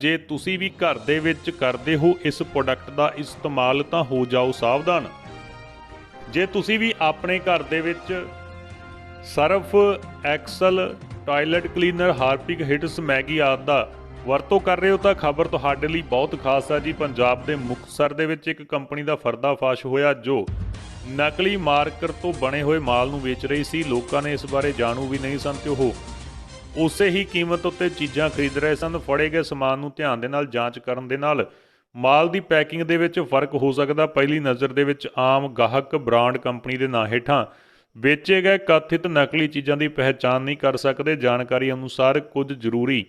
ਜੇ ਤੁਸੀਂ ਵੀ ਘਰ ਦੇ ਵਿੱਚ ਕਰਦੇ ਹੋ ਇਸ ਪ੍ਰੋਡਕਟ ਦਾ ਇਸਤੇਮਾਲ ਤਾਂ ਹੋ ਜਾਓ ਸਾਵਧਾਨ। ਜੇ ਤੁਸੀਂ ਵੀ ਆਪਣੇ ਘਰ ਦੇ ਵਿੱਚ Surf, Excel, toilet cleaner, Harpic, Hits, Maggi ਆਦਿ ਦਾ ਵਰਤੋਂ ਕਰ ਰਹੇ ਹੋ ਤਾਂ ਖਬਰ ਤੁਹਾਡੇ ਲਈ ਬਹੁਤ ਖਾਸ ਹੈ ਜੀ। ਪੰਜਾਬ ਦੇ ਮੁਕਤਸਰ ਦੇ ਵਿੱਚ ਇੱਕ ਕੰਪਨੀ ਦਾ ਪਰਦਾਫਾਸ਼ ਹੋਇਆ ਜੋ ਨਕਲੀ ਮਾਰਕਰ ਤੋਂ ਬਣੇ ਹੋਏ ਮਾਲ ਨੂੰ ਵੇਚ ਰਹੀ ਸੀ। ਲੋਕਾਂ ਨੇ ਇਸ ਬਾਰੇ ਜਾਣੂ ਵੀ ਨਹੀਂ ਸਨ ਤੇ ਉਹ ਉਸੇ ਹੀ ਕੀਮਤ ਉੱਤੇ ਚੀਜ਼ਾਂ ਖਰੀਦ ਰਹੇ ਸਨ। ਫੜੇ ਗਏ ਸਮਾਨ ਨੂੰ ਧਿਆਨ ਦੇ ਨਾਲ ਜਾਂਚ ਕਰਨ ਦੇ ਨਾਲ ਮਾਲ ਦੀ ਪੈਕਿੰਗ ਦੇ ਵਿੱਚ ਫਰਕ ਹੋ ਸਕਦਾ। ਪਹਿਲੀ ਨਜ਼ਰ ਦੇ ਵਿੱਚ ਆਮ ਗਾਹਕ ਬ੍ਰਾਂਡ ਕੰਪਨੀ ਦੇ ਨਾਂ ਹੇਠਾਂ ਵੇਚੇ ਗਏ ਕਥਿਤ ਨਕਲੀ ਚੀਜ਼ਾਂ ਦੀ ਪਹਿਚਾਣ ਨਹੀਂ ਕਰ ਸਕਦੇ। ਜਾਣਕਾਰੀ ਅਨੁਸਾਰ ਕੁਝ ਜ਼ਰੂਰੀ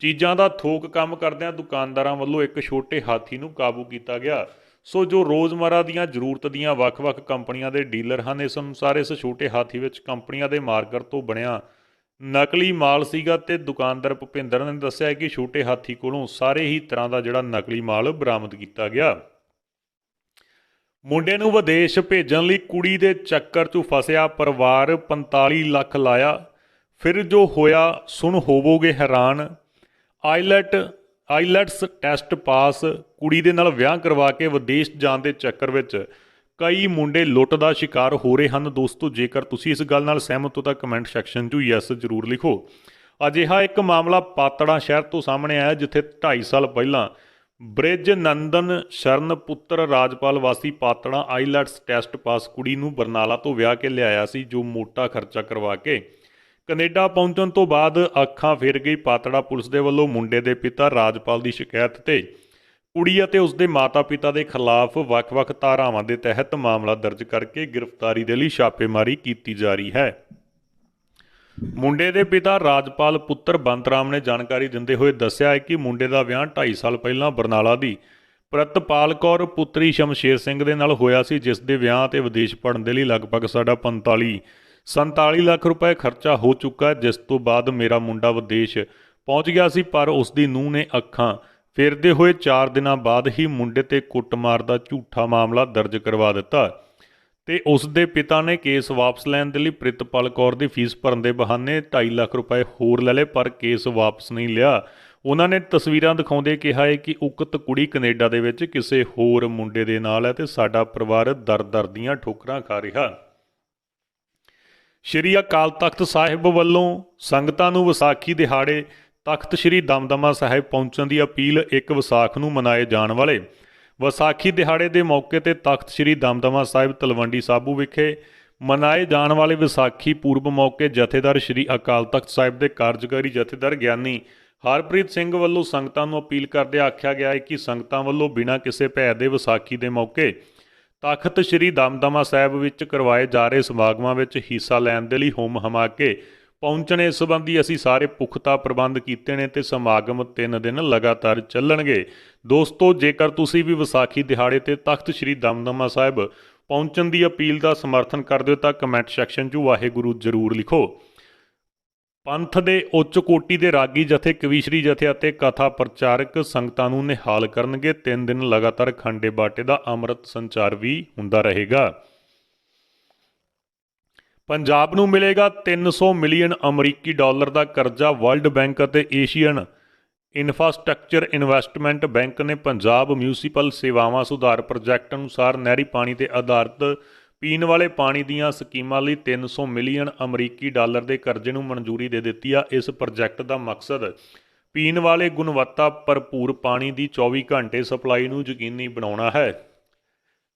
ਚੀਜ਼ਾਂ ਦਾ ਥੋਕ ਕੰਮ ਕਰਦਿਆਂ ਦੁਕਾਨਦਾਰਾਂ ਵੱਲੋਂ ਇੱਕ ਛੋਟੇ ਹਾਥੀ ਨੂੰ ਕਾਬੂ ਕੀਤਾ ਗਿਆ। ਜੋ ਰੋਜ਼ਮਰਾ ਦੀਆਂ ਜ਼ਰੂਰਤ ਦੀਆਂ ਵੱਖ-ਵੱਖ ਕੰਪਨੀਆਂ ਦੇ ਡੀਲਰ ਹਨ। ਇਸ ਅਨੁਸਾਰ ਇਸ ਛੋਟੇ ਹਾਥੀ ਵਿੱਚ ਕੰਪਨੀਆਂ ਦੇ ਮਾਰਕਰ ਤੋਂ ਬਣਿਆ ਨਕਲੀ ਮਾਲ ਸੀਗਾ ਤੇ ਦੁਕਾਨਦਾਰ ਭੁਪਿੰਦਰ ਨੇ ਦੱਸਿਆ ਕਿ ਛੋਟੇ ਹਾਥੀ ਕੋਲੋਂ ਸਾਰੇ ਹੀ ਤਰ੍ਹਾਂ ਦਾ ਜਿਹੜਾ ਨਕਲੀ ਮਾਲ ਬਰਾਮਦ ਕੀਤਾ ਗਿਆ। ਮੁੰਡੇ ਨੂੰ ਵਿਦੇਸ਼ ਭੇਜਣ ਲਈ ਕੁੜੀ ਦੇ ਚੱਕਰ 'ਚ ਫਸਿਆ ਪਰਿਵਾਰ 45 ਲੱਖ ਲਾਇਆ। ਫਿਰ ਜੋ ਹੋਇਆ ਸੁਣ ਹੋਵੋਗੇ ਹੈਰਾਨ। ਆਈਲੈਟਸ ਟੈਸਟ ਪਾਸ, ਕੁੜੀ ਦੇ ਨਾਲ ਵਿਆਹ ਕਰਵਾ ਕੇ ਵਿਦੇਸ਼ ਜਾਣ ਦੇ ਚੱਕਰ ਵਿੱਚ ਕਈ ਮੁੰਡੇ ਲੁੱਟ ਦਾ ਸ਼ਿਕਾਰ ਹੋ ਰਹੇ ਹਨ। ਦੋਸਤੋ, ਜੇਕਰ ਤੁਸੀਂ ਇਸ ਗੱਲ ਨਾਲ ਸਹਿਮਤ ਹੋ ਤਾਂ ਕਮੈਂਟ ਸੈਕਸ਼ਨ 'ਚ ਯੈਸ ਜ਼ਰੂਰ ਲਿਖੋ। ਅਜਿਹਾ ਇੱਕ ਮਾਮਲਾ ਪਾਤੜਾਂ ਸ਼ਹਿਰ ਤੋਂ ਸਾਹਮਣੇ ਆਇਆ ਜਿੱਥੇ 2.5 ਸਾਲ ਪਹਿਲਾਂ ਬ੍ਰਿਜ ਨੰਦਨ ਸ਼ਰਨ ਪੁੱਤਰ ਰਾਜਪਾਲ ਵਾਸੀ ਪਾਤੜਾਂ ਆਈਲੈਟਸ ਟੈਸਟ ਪਾਸ ਕੁੜੀ ਨੂੰ ਬਰਨਾਲਾ ਤੋਂ ਵਿਆਹ ਕੇ ਲਿਆਇਆ ਸੀ, ਜੋ ਮੋਟਾ ਖਰਚਾ ਕਰਵਾ ਕੇ ਕੈਨੇਡਾ ਪਹੁੰਚਣ ਤੋਂ ਬਾਅਦ ਅੱਖਾਂ ਫਿਰ ਗਈ ਪਾਤੜਾ ਪੁਲਿਸ ਦੇ ਵੱਲੋਂ ਮੁੰਡੇ ਦੇ ਪਿਤਾ ਰਾਜਪਾਲ ਦੀ ਸ਼ਿਕਾਇਤ ਤੇ ਕੁੜੀ ਅਤੇ ਉਸਦੇ ਮਾਤਾ-ਪਿਤਾ ਦੇ ਖਿਲਾਫ ਵੱਖ-ਵੱਖ ਧਾਰਾਵਾਂ ਦੇ ਤਹਿਤ ਮਾਮਲਾ ਦਰਜ ਕਰਕੇ ਗ੍ਰਿਫਤਾਰੀ ਦੇ ਲਈ ਛਾਪੇਮਾਰੀ ਕੀਤੀ ਜਾ ਰਹੀ ਹੈ। ਮੁੰਡੇ ਦੇ ਪਿਤਾ ਰਾਜਪਾਲ ਪੁੱਤਰ ਬੰਤਰਾਮ ਨੇ ਜਾਣਕਾਰੀ ਦਿੰਦੇ ਹੋਏ ਦੱਸਿਆ ਹੈ ਕਿ ਮੁੰਡੇ ਦਾ ਵਿਆਹ 2.5 ਸਾਲ ਪਹਿਲਾਂ ਬਰਨਾਲਾ ਦੀ ਪ੍ਰਿਤਪਾਲ ਕੌਰ ਪੁੱਤਰੀ ਸ਼ਮਸ਼ੇਰ ਸਿੰਘ ਦੇ ਨਾਲ ਹੋਇਆ ਸੀ, ਜਿਸ ਦੇ ਵਿਆਹ ਤੇ ਵਿਦੇਸ਼ ਪੜ੍ਹਨ ਦੇ ਲਈ ਲਗਭਗ ਸਾਡਾ 47 ਲੱਖ ਰੁਪਏ ਖਰਚਾ ਹੋ ਚੁੱਕਾ, ਜਿਸ ਤੋਂ ਬਾਅਦ ਮੇਰਾ ਮੁੰਡਾ ਵਿਦੇਸ਼ ਪਹੁੰਚ ਗਿਆ ਸੀ। ਪਰ ਉਸ ਦੀ ਨੂੰਹ ਨੇ ਅੱਖਾਂ ਫੇਰਦੇ ਹੋਏ 4 ਦਿਨਾਂ ਬਾਅਦ ਹੀ ਮੁੰਡੇ ਤੇ ਕੁੱਟਮਾਰ ਦਾ ਝੂਠਾ ਮਾਮਲਾ ਦਰਜ ਕਰਵਾ ਦਿੱਤਾ ਤੇ ਉਸ ਦੇ ਪਿਤਾ ਨੇ ਕੇਸ ਵਾਪਸ ਲੈਣ ਦੇ ਲਈ ਪ੍ਰਿਤਪਾਲ ਕੌਰ ਦੀ ਫੀਸ ਭਰਨ ਦੇ ਬਹਾਨੇ 2.5 ਲੱਖ ਰੁਪਏ ਹੋਰ ਲੈ ਲਏ, ਪਰ ਕੇਸ ਵਾਪਸ ਨਹੀਂ ਲਿਆ। ਉਹਨਾਂ ਨੇ ਤਸਵੀਰਾਂ ਦਿਖਾਉਂਦੇ ਕਿਹਾ ਹੈ ਕਿ ਉਕਤ ਕੁੜੀ ਕੈਨੇਡਾ ਦੇ ਵਿੱਚ ਕਿਸੇ ਹੋਰ ਮੁੰਡੇ ਦੇ ਨਾਲ ਹੈ ਤੇ ਸਾਡਾ ਪਰਿਵਾਰ ਦਰ-ਦਰ ਦੀਆਂ ਠੋਕਰਾਂ ਖਾ ਰਿਹਾ। ਸ਼੍ਰੀ ਅਕਾਲ ਤਖਤ ਸਾਹਿਬ ਵੱਲੋਂ ਸੰਗਤਾਂ ਨੂੰ ਵਿਸਾਖੀ ਦਿਹਾੜੇ ਤਖਤ ਸ਼੍ਰੀ ਦਮਦਮਾ ਸਾਹਿਬ ਪਹੁੰਚਣ ਦੀ ਅਪੀਲ। 1 ਵਿਸਾਖ ਨੂੰ ਮਨਾਏ ਜਾਣ ਵਾਲੇ ਵਿਸਾਖੀ ਦਿਹਾੜੇ ਦੇ ਮੌਕੇ ਤੇ ਤਖਤ ਸ਼੍ਰੀ ਦਮਦਮਾ ਸਾਹਿਬ ਤਲਵੰਡੀ ਸਾਬੂ ਵਿਖੇ ਮਨਾਏ ਜਾਣ ਵਾਲੇ ਵਿਸਾਖੀ ਪੂਰਬ ਮੌਕੇ ਜਥੇਦਾਰ ਸ਼੍ਰੀ ਅਕਾਲ ਤਖਤ ਸਾਹਿਬ ਦੇ ਕਾਰਜਕਾਰੀ ਜਥੇਦਾਰ ਗਿਆਨੀ ਹਰਪ੍ਰੀਤ ਸਿੰਘ ਵੱਲੋਂ ਸੰਗਤਾਂ ਨੂੰ ਅਪੀਲ ਕਰਦੇ ਆਖਿਆ ਗਿਆ ਹੈ ਕਿ ਸੰਗਤਾਂ ਵੱਲੋਂ ਬਿਨਾਂ ਕਿਸੇ ਭੈਅ ਦੇ ਵਿਸਾਖੀ ਦੇ ਮੌਕੇ ਤਖਤ ਸ਼੍ਰੀ ਦਮਦਮਾ ਸਾਹਿਬ ਵਿੱਚ ਕਰਵਾਏ ਜਾ ਰਹੇ ਸਮਾਗਮਾਂ ਵਿੱਚ ਹਿੱਸਾ ਲੈਣ ਦੇ ਲਈ ਹੁਮ ਹਮਾ ਕੇ ਪਹੁੰਚਣ। ਇਸ ਸੰਬੰਧੀ ਅਸੀਂ ਸਾਰੇ ਪੁਖਤਾ ਪ੍ਰਬੰਧ ਕੀਤੇ ਨੇ ਤੇ ਸਮਾਗਮ 3 ਦਿਨ ਲਗਾਤਾਰ ਚੱਲਣਗੇ। ਦੋਸਤੋ, ਜੇਕਰ ਤੁਸੀਂ ਵੀ ਵਿਸਾਖੀ ਦਿਹਾੜੇ ਤੇ ਤਖਤ ਸ਼੍ਰੀ ਦਮਦਮਾ ਸਾਹਿਬ ਪਹੁੰਚਣ ਦੀ ਅਪੀਲ ਦਾ ਸਮਰਥਨ ਕਰਦੇ ਹੋ ਤਾਂ ਕਮੈਂਟ ਸੈਕਸ਼ਨ 'ਚ ਵਾਹਿਗੁਰੂ ਜ਼ਰੂਰ ਲਿਖੋ। ਪੰਥ ਦੇ ਉੱਚ ਕੋਟੀ ਦੇ ਰਾਗੀ ਜਥੇ, ਕਵੀਸ਼ਰੀ ਜਥੇ ਅਤੇ ਕਥਾ ਪ੍ਰਚਾਰਕ ਸੰਗਤਾਂ ਨੂੰ ਨਿਹਾਲ ਕਰਨਗੇ। 3 ਦਿਨ ਲਗਾਤਾਰ ਖੰਡੇ ਬਾਟੇ ਦਾ ਅੰਮ੍ਰਿਤ ਸੰਚਾਰ ਵੀ ਹੁੰਦਾ ਰਹੇਗਾ। ਪੰਜਾਬ ਨੂੰ ਮਿਲੇਗਾ 300 ਮਿਲੀਅਨ ਅਮਰੀਕੀ ਡਾਲਰ ਦਾ ਕਰਜ਼ਾ। ਵਰਲਡ ਬੈਂਕ ਅਤੇ ਏਸ਼ੀਅਨ ਇਨਫਰਾਸਟ੍ਰਕਚਰ ਇਨਵੈਸਟਮੈਂਟ ਬੈਂਕ ਨੇ ਪੰਜਾਬ ਮਿਊਨਿਸਪਲ ਸੇਵਾਵਾਂ ਸੁਧਾਰ ਪ੍ਰੋਜੈਕਟ ਅਨੁਸਾਰ ਨਹਿਰੀ ਪਾਣੀ ਤੇ ਆਧਾਰਿਤ ਪੀਣ ਵਾਲੇ ਪਾਣੀ ਦੀਆਂ ਸਕੀਮਾਂ ਲਈ 300 ਮਿਲੀਅਨ ਅਮਰੀਕੀ ਡਾਲਰ ਦੇ ਕਰਜ਼ੇ ਨੂੰ ਮਨਜ਼ੂਰੀ ਦੇ ਦਿੱਤੀ ਆ। ਇਸ ਪ੍ਰੋਜੈਕਟ ਦਾ ਮਕਸਦ ਪੀਣ ਵਾਲੇ ਗੁਣਵੱਤਾ ਭਰਪੂਰ ਪਾਣੀ ਦੀ 24 ਘੰਟੇ ਸਪਲਾਈ ਨੂੰ ਯਕੀਨੀ ਬਣਾਉਣਾ ਹੈ।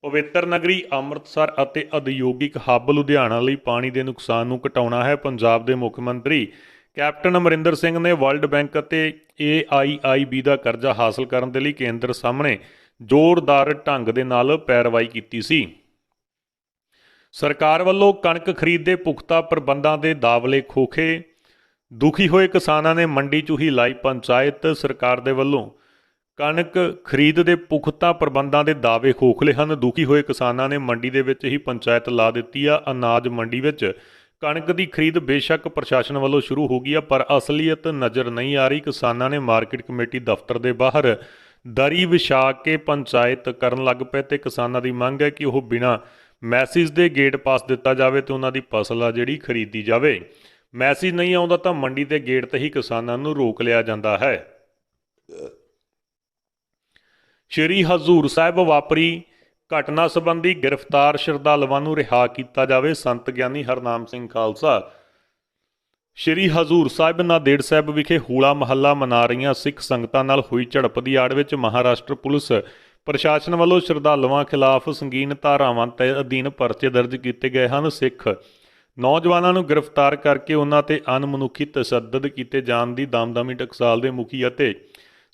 ਪਵਿੱਤਰ ਨਗਰੀ ਅੰਮ੍ਰਿਤਸਰ ਅਤੇ ਉਦਯੋਗਿਕ ਹੱਬ ਲੁਧਿਆਣਾ ਲਈ ਪਾਣੀ ਦੇ ਨੁਕਸਾਨ ਨੂੰ ਘਟਾਉਣਾ ਹੈ। ਪੰਜਾਬ ਦੇ ਮੁੱਖ ਮੰਤਰੀ ਕੈਪਟਨ ਅਮਰਿੰਦਰ ਸਿੰਘ ਨੇ ਵਰਲਡ ਬੈਂਕ ਅਤੇ AIIB ਦਾ ਕਰਜ਼ਾ ਹਾਸਲ ਕਰਨ ਦੇ ਲਈ ਕੇਂਦਰ ਸਾਹਮਣੇ ਜ਼ੋਰਦਾਰ ਢੰਗ ਦੇ ਨਾਲ ਪੈਰਵਾਈ ਕੀਤੀ ਸੀ। ਸਰਕਾਰ ਵੱਲੋਂ ਕਣਕ ਖਰੀਦ ਦੇ ਪੁਖਤਾ ਪ੍ਰਬੰਧਾਂ ਦੇ ਦਾਅਵੇ ਖੋਖੇ। ਦੁਖੀ ਹੋਏ ਕਿਸਾਨਾਂ ਨੇ ਮੰਡੀ 'ਚ ਹੀ ਲਾਈ ਪੰਚਾਇਤ। ਸਰਕਾਰ ਦੇ ਵੱਲੋਂ ਕਣਕ ਖਰੀਦ ਦੇ ਪੁਖਤਾ ਪ੍ਰਬੰਧਾਂ ਦੇ ਦਾਅਵੇ ਖੋਖਲੇ ਹਨ। ਦੁਖੀ ਹੋਏ ਕਿਸਾਨਾਂ ਨੇ ਮੰਡੀ ਦੇ ਵਿੱਚ ਹੀ ਪੰਚਾਇਤ ਲਾ ਦਿੱਤੀ ਆ। ਅਨਾਜ ਮੰਡੀ ਵਿੱਚ ਕਣਕ ਦੀ ਖਰੀਦ ਬੇਸ਼ੱਕ ਪ੍ਰਸ਼ਾਸਨ ਵੱਲੋਂ ਸ਼ੁਰੂ ਹੋ ਗਈ ਆ, ਪਰ ਅਸਲੀਅਤ ਨਜ਼ਰ ਨਹੀਂ ਆ ਰਹੀ। ਕਿਸਾਨਾਂ ਨੇ ਮਾਰਕੀਟ ਕਮੇਟੀ ਦਫ਼ਤਰ ਦੇ ਬਾਹਰ ਦਰੀ ਵਿਛਾ ਕੇ ਪੰਚਾਇਤ ਕਰਨ ਲੱਗ ਪਏ ਤੇ ਕਿਸਾਨਾਂ ਦੀ ਮੰਗ ਹੈ ਕਿ ਉਹ ਬਿਨਾਂ ਮੈਸੇਜ ਦੇ ਗੇਟ ਪਾਸ ਦਿੱਤਾ ਜਾਵੇ ਤੇ ਉਹਨਾਂ ਦੀ ਫਸਲ ਆ ਜਿਹੜੀ ਖਰੀਦੀ ਜਾਵੇ। ਮੈਸੇਜ ਨਹੀਂ ਆਉਂਦਾ ਤਾਂ ਮੰਡੀ ਦੇ ਗੇਟ ਤੇ ਹੀ ਕਿਸਾਨਾਂ ਨੂੰ ਰੋਕ ਲਿਆ ਜਾਂਦਾ ਹੈ। ਸ਼੍ਰੀ ਹਜ਼ੂਰ ਸਾਹਿਬ ਵਾਪਰੀ ਘਟਨਾ ਸੰਬੰਧੀ ਗ੍ਰਿਫਤਾਰ ਸ਼ਰਧਾਲੂਆਂ ਨੂੰ ਰਿਹਾ ਕੀਤਾ ਜਾਵੇ। ਸੰਤ ਗਿਆਨੀ ਹਰਨਾਮ ਸਿੰਘ ਖਾਲਸਾ। ਸ਼੍ਰੀ ਹਜ਼ੂਰ ਸਾਹਿਬ ਨਾਂਦੇੜ ਸਾਹਿਬ ਵਿਖੇ ਹੋਲਾ ਮਹੱਲਾ ਮਨਾ ਰਹੀਆਂ ਸਿੱਖ ਸੰਗਤਾਂ ਨਾਲ ਹੋਈ ਝੜਪ ਦੀ ਆੜ ਵਿੱਚ ਮਹਾਰਾਸ਼ਟਰ ਪੁਲਿਸ ਪ੍ਰਸ਼ਾਸਨ ਵੱਲੋਂ ਸ਼ਰਧਾਲੂਆਂ ਖਿਲਾਫ ਸੰਗੀਨ ਧਾਰਾਵਾਂ ਦੇ ਅਧੀਨ ਪਰਚੇ ਦਰਜ ਕੀਤੇ ਗਏ ਹਨ। ਸਿੱਖ ਨੌਜਵਾਨਾਂ ਨੂੰ ਗ੍ਰਿਫਤਾਰ ਕਰਕੇ ਉਹਨਾਂ ਤੇ ਅਣਮਨੁੱਖੀ ਤਸ਼ੱਦਦ ਕੀਤੇ ਜਾਣ ਦੀ ਦਮਦਮੀ ਟਕਸਾਲ ਦੇ ਮੁਖੀ ਅਤੇ